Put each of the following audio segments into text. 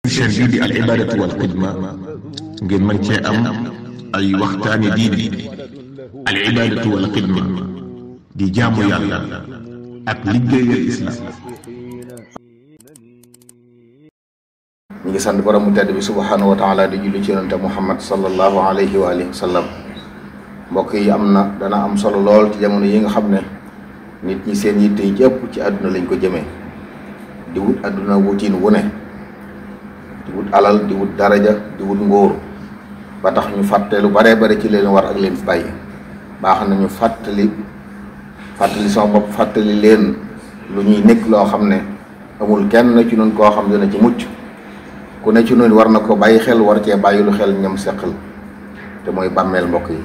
chaîne bii di al ibadatu wal xidma ngeen mën cee am ay waxtaani diine. al ibadatu wal xidma di jaamu yàlla ak liggéeyal islam. ñu ngi sant borom mu tedd bi subhanahu wa taala di julli ci yonente Muhammad sallallahu alayhi wa alihi wa sallam. mbokk yi dana am solo lool ci jamono yi nga xam ne nit ñi seen yitte yi ci ëpp ci àdduna lañ ko jëmee di wut àdduna wutiin wu ne, di wut alal, di wut daraja, di wut ngóor, ba tax ñu fàtte lu bare bare ci leen war ak leen fi bàyyi. baax na ñu fàttali sama bopp, fàttali leen lu ñuy nekk loo xam ne amul kenn ci nun koo xam dina ci mucc. ku ne ci nun war na ko bàyyi xel, war cee bàyyi lu xel ñam seqal, te mooy bàmmeel. mbokk yi,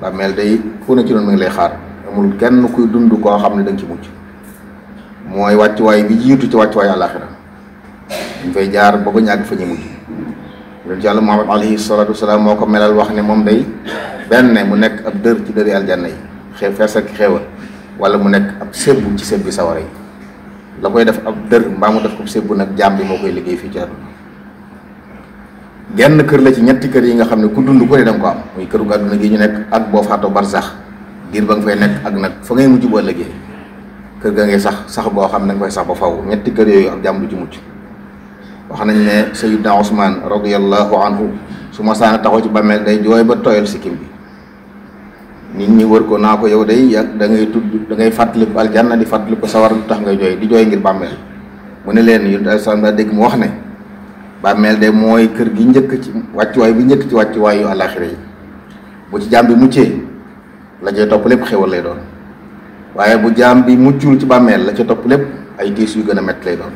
bàmmeel day ku ne ci nun mi ngi lay xaar. amul kenn kuy dund koo xam ne danga ci mucc. mooy wàccuwaay bi jiitu ci wàccuwaay àlaxira. dañ fay jaar ba ñu àgg fa ñu mujj. yonent Yàlla Muhammad alayhi salaatu wasalaam moo ko melal wax ne moom day benn mu nekk ab dër ci dëri aljanna yi, fees ak xéewal, wala mu nekk ab sébbu ci sébbi sawara yi. la koy def ab dër mbaa mu def ko sébbu nag jaam bi moo koy liggéey fii ci àdduna. genn kër la ci ñetti kër yi nga xam ne ku dund ko ne danga ko am, muy këru àdduna gi ñu nekk ak boo faatoo barzax diir ba nga fay nekk, ak nag fa ngay mujj boo liggéey kër ga ngay sax boo xam ne nga fay sax ba faw. ñetti kër yooyu ab jaam du ci mucc. wax nañ ne Sayyidna Usmaan radiyallahu anhu su ma saana taxaw ci bàmmeel day jooy ba tooyal sikkim bi. nit ñi wër ko naa ko yow day da ngay fàttaliku aljanna di fàttaliku sawar lu tax ngay jooy, di jooy ngir bàmmeel. mu ne leen yu sa daa dégg mu wax ne bàmmeel de mooy kër gi njëkk ci wàccuwaay bi njëkk ci wàccuwaay yu àlaxira yi. bu ci jaam bi muccee la cay topp lépp xéwal lay doon, waaye bu jaam bi muccul ci bàmmeel la ca topp lépp ay tiis yu gën a métti lay doon.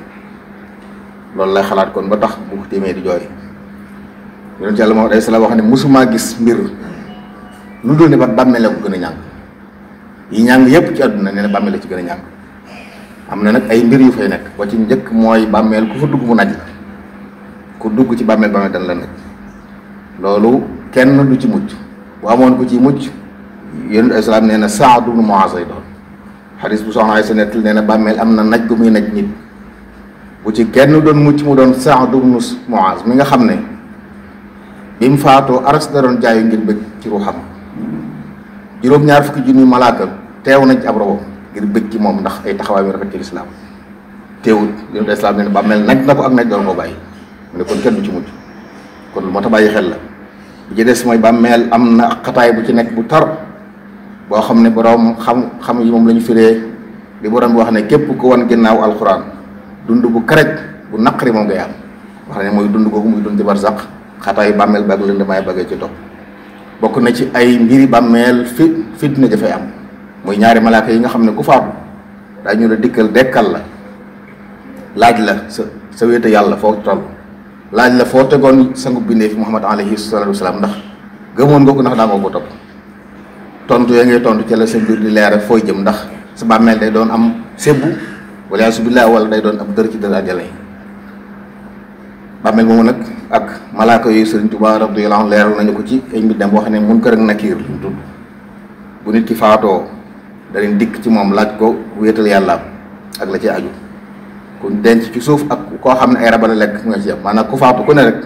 loolu lay xalaat kon ba tax bu téemee di jooy. yonent Yàlla Muhammad alayhi salaam wax ne musumaa gis mbir lu dul ne ba bàmmeel la ko gën a ñàng. yi ñàng yépp ci àdduna nee na bàmmeel la ci gën a ñàng. am na nag ay mbir yu fay nekk ba ci njëkk mooy bàmmeel ku fa dugg mu naj la. ku dugg ci bàmmeel dana la naj. loolu kenn du ci mucc. bu amoon ko ci mucc yonent alayhi salaam nee na Saad ibn Muaaz lay doon. xadis bu soxna Aysa nettal nee na bàmmeel am na naj gu muy naj nit. bu ci kenn doon mucc mu doon Saad ibn Muaaz mi nga xam ne bi mu faatoo aras da doon jaayu ngir bëgg ci ruuxam. juróom-ñaar fukki junni malaaka teew nañ ci ab robam ngir bëgg ci moom ndax ay taxawaay yu rafet ci lislaam. teewut yonent islaam ne bàmmeel naj na ko ak naj doon koo bàyyi. mu ne kon kenn du ci mucc. kon lu moo tax bàyyi xel la. bi ci des mooy bàmmeel am na xataay bu ci nekk bu tar boo xam ne borom xam yi moom la ñu firee li borom bi wax ne képp ku wan ginnaaw alxuraan dund bu karaj bu naqari moom ngay am. wax ne mooy dund googu muy dund ci barzaq, xataayu bàmmeel ba ak lëndamaay bëggee ci topp. bokk na ci ay mbiri bàmmeel fitna dafay am mooy ñaari malaaka yi nga xam ne ku faatu daañu la dikkal dekkal la laaj la sa wéete yàlla foo toll, laaj la foo tegoon sangu bindee fi Muhammad alayhi salaatu wasalaam, ndax gëmoon nga ko ndax daa nga ko topp. tontu ya ngay tontu ci la sa mbir di leer fooy jëm, ndax sa bàmmeel day doon am sebbu wala yasubillah wala day doon ab dër ci dër àjjana yi. bàmmeel moomu nag ak malaaka yooyu Sëriñ Tuubaa radiyallaahu anhu leeral nañu ko ci ay mbindam boo xam ne Munkar ak Nakiir lu tudd. bu nit ki faatoo da leen dikk ci moom laaj ko wéetal yàllaam ak la ci aju. ku denc ci suuf ak koo xam ne ay rabal lekk nga ci yam, maanaam ku faatu ku ne rek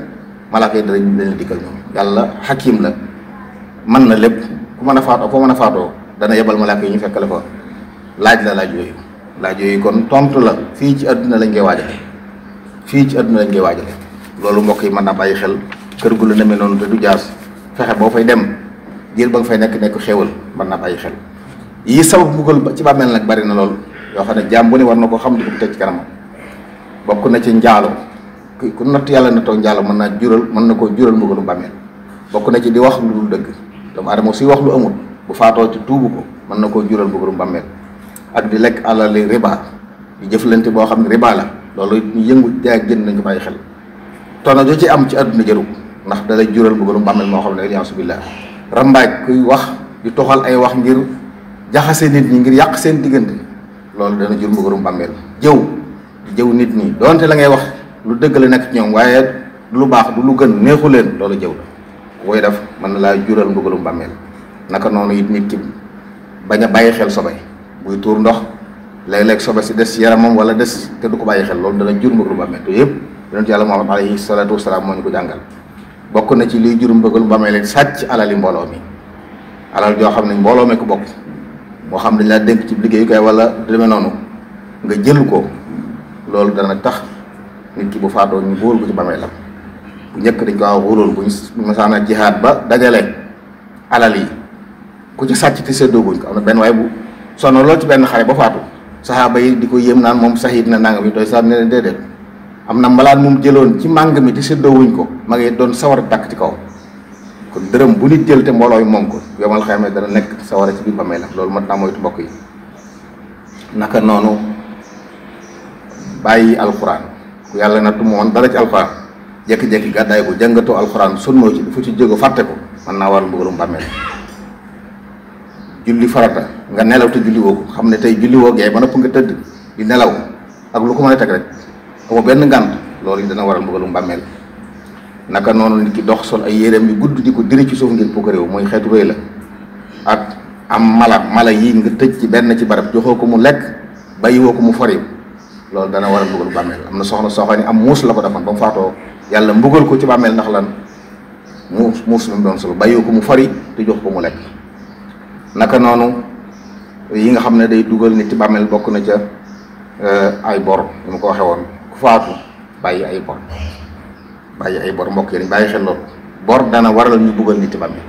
malaaka yi dañ leen dikkal ñoom. yàlla xakim la, mën na lépp. ku mën a faatoo foo mën a faatoo dana yebal malaaka yi ñu fekk la fa laaj la laaj yooyu kon tontu la fii ci àdduna lañ koy waajale. loolu mbokk yi mën naa bàyyi xel. kër gu la demee noonu te du jaas, fexe boo fay dem jël ba nga fay nekk xéewal mën naa bàyyi xel. yi sabab mbugal ci bàmmeel nag bari na lool yoo xam ne jaam bu ne war na ko xam di ko teg ci kanamam. bokk na ci njaalo. ku natt yàlla na toog njaalo mën na koo jural mbugalu bàmmeel. bokk na ci di wax lu dul dëgg. doomu aadama suy wax lu amul bu faatoo ci tuubu ko mën na koo jural mbugalu bàmmeel. ak di lekk alali riba, di jëflante boo xam ne riba la, loolu ñu yëngu jaay ak jënd nañ ko bàyyi xel. tono jo ci am ci àdduna jëru ndax da lay jural mbugalu bàmmeel moo xam ne aliyaasu billah. rambaaj kuy wax di toxal ay wax ngir jaxase nit ñi, ngir yàq seen diggante, loolu dana jur mbugalu bàmmeel. jëw nit ñi donte la ngay wax lu dëgg la nekk ci ñoom waaye du lu baax du lu gën neexu leen, loolu jëw la. koy def mën na laa jural mbugalu bàmmeel. naka noonu it nit ki bañ a bàyyi xel sobe buy tuur ndox léeg-léeg sobe si des yaramam wala des te du ko bàyyi xel, loolu dana jur mbugalu bàmmeel. te yëpp yonent yàlla Muhammad alayhi salaatu wasalaam moo ñu ko jàngal. bokk na ci liy jurum bëggal bàmmeel sàcc alali mbooloo mi, alal joo xam ne mbooloo mi ko bokk, moo xam dañ laa dénk ci liggéeyukaay wala demee noonu nga jël ko, loolu dana tax nit ki bu faatoo ñu buul ko ci bàmmeelam. bu njëkk dañ ko wax wóolool bu ñu masaana jihaad ba dajale alal yi ku ci sàcc te séddooguñ ko. am na benn waaye bu sonn lool ci benn xare ba faatu, saxaaba yi di ko yéem naan moom saxiit na nangam yi tooy sax ne leen déedéet, am na mbalaan moom jëloon ci màng mi te séddoowuñ ko, ma ngi doon sawar tàkk ci kaw. kon dërëm bu nit jël te mbooloo yi moom ko yomal xayma dana nekk sawara ci biir bàmmeelam. loolu mat naa moytu mbokk yi. naka noonu bàyyi alxuraan, ku yàlla nattu mu woon dara ci alxuraan jékki-jékki gàddaay ko jàngatoo alxuraan sonnoo ci fu ci jóge fàtte ko, mën naa waral mbugalum bàmmeel. julli farata nga nelaw te julli woo ko, xam ne tey julli woo gee ba nopp nga tëdd di nelaw ak lu ko mën a teg rek amoo benn ngànt, loolu yi dana waral mbugalum bàmmeel. naka noonu nit ki dox sol ay yéreem yu gudd di ko diri ci suuf ngir puukaréew, mooy xeetu rëy la. ak am mala yi nga tëj ci benn ci barab joxoo ko mu lekk bàyyiwoo ko mu fori, loolu dana waral mbugalum bàmmeel. am na soxna soo xam ne am muus la ko defoon ba mu faatoo yàlla mbugal ko ci bàmmeel ndax lan muus lu mu doon solo bàyyiwoo ko mu fori te jox ko mu lekk. naka noonu yi nga xam ne day dugal nit ci bàmmeel bokk na ca ay bor, ni ma ko waxee woon ku faatu bàyyi ay bor mbokk yi dañ bàyyi xel loolu. bor dana waral ñu buggal nit ci bàmmeel.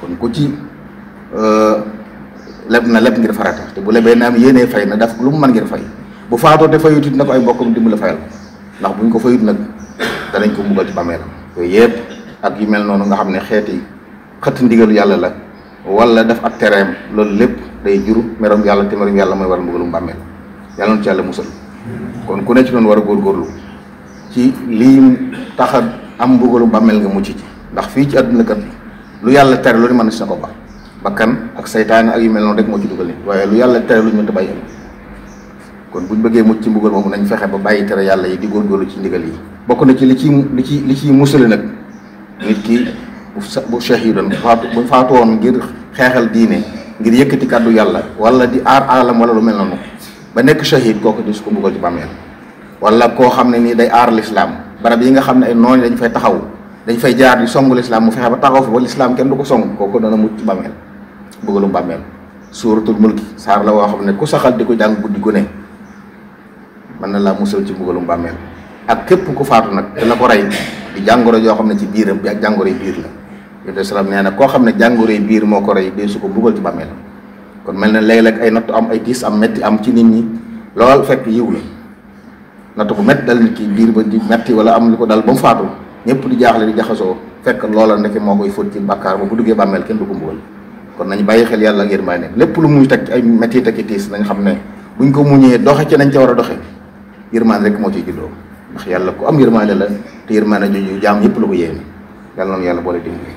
kon ku ci leb na leb ngir farata, te bu lebee na am yéenee fay na daf lu mu mën ngir fay. bu faatoo te fayut it na ko ay mbokkam dimbali fayal, ndax buñ ko fayut nag danañ ko buggal ci bàmmeelam. yooyu yëpp ak yu mel noonu nga xam ne xeeti xëtt ndigalu yàlla la wala def ak tereem, loolu lépp day jur merom yàlla, te merom yàlla mooy waral mbugalum bàmmeel. yàlla na ci yàlla musal. kon ku ne ci doon war a góorgóorlu ci lii tax a am mbugalum bàmmeel nga mucc ci, ndax fii ci àdduna kat lu yàlla tere lu ni mën na si na ko baax. bakkan ak saytaane ak yu mel noonu rek moo ci dugal nit, waaye lu yàlla tere lu ñu mënta bàyyi. kon buñ bëggee mucc ci mbugal moomu nañ fexe ba bàyyi tere yàlla yi di góorgóorlu ci ndigal yi. bokk na ci li ciy musale nag nit ki bu shahidoon bu faatu woon ngir xeexal diine, ngir yëkkati kàddu yàlla wala di aar alam wala lu mel noonu ba nekk shahid, kooku di su ko mbugal ci bàmmeel. wala koo xam ne nii day aar lislaam, barab yi nga xam ne ay noonu dañ fay taxaw, dañ fay jaar di songu lislaam, mu fexe ba taxaw fa ba lislaam kenn du ko song, kooku dana mucc ci bàmmeel, mbugalum bàmmeel. suuratul mulki saar la woo xam ne ku saxal di ko jàng guddi gu ne mën na laa musal ci mbugalum bàmmeel. ak képp ku faatu nag te la ko rey di jàngoro joo xam ne ci biiram bi ak jàngoro yi biir la. yonent salaam nee na koo xam ne jàngoro yi biir moo ko rey dee su ko mbugal ci bàmmeel. kon mel na léeg-léeg ay nattu am, ay tiis am, metti am ci nit ñi lool fekk yiw la. nattu bu metti dal nit ki biir ba di metti wala am lu ko dal ba mu faatu ñëpp di jaaxle di jaxasoo, fekk loola ndeke moo koy fóot ci bàkkaar ba bu duggee bàmmeel kenn du ko mbugal. kon nañ bàyyi xel yàlla ak yërmaane, lépp lu muy teg ci ay metti ak tiis nañ xam ne buñ ko muñee doxe ci nañ ca war a doxe yërmaane rek moo ciy juddoo, ndax yàlla ku am yërmaane la te yërmaane jooju jaam yëpp la ko yéene. yàlla noonu yàlla boole dimbali.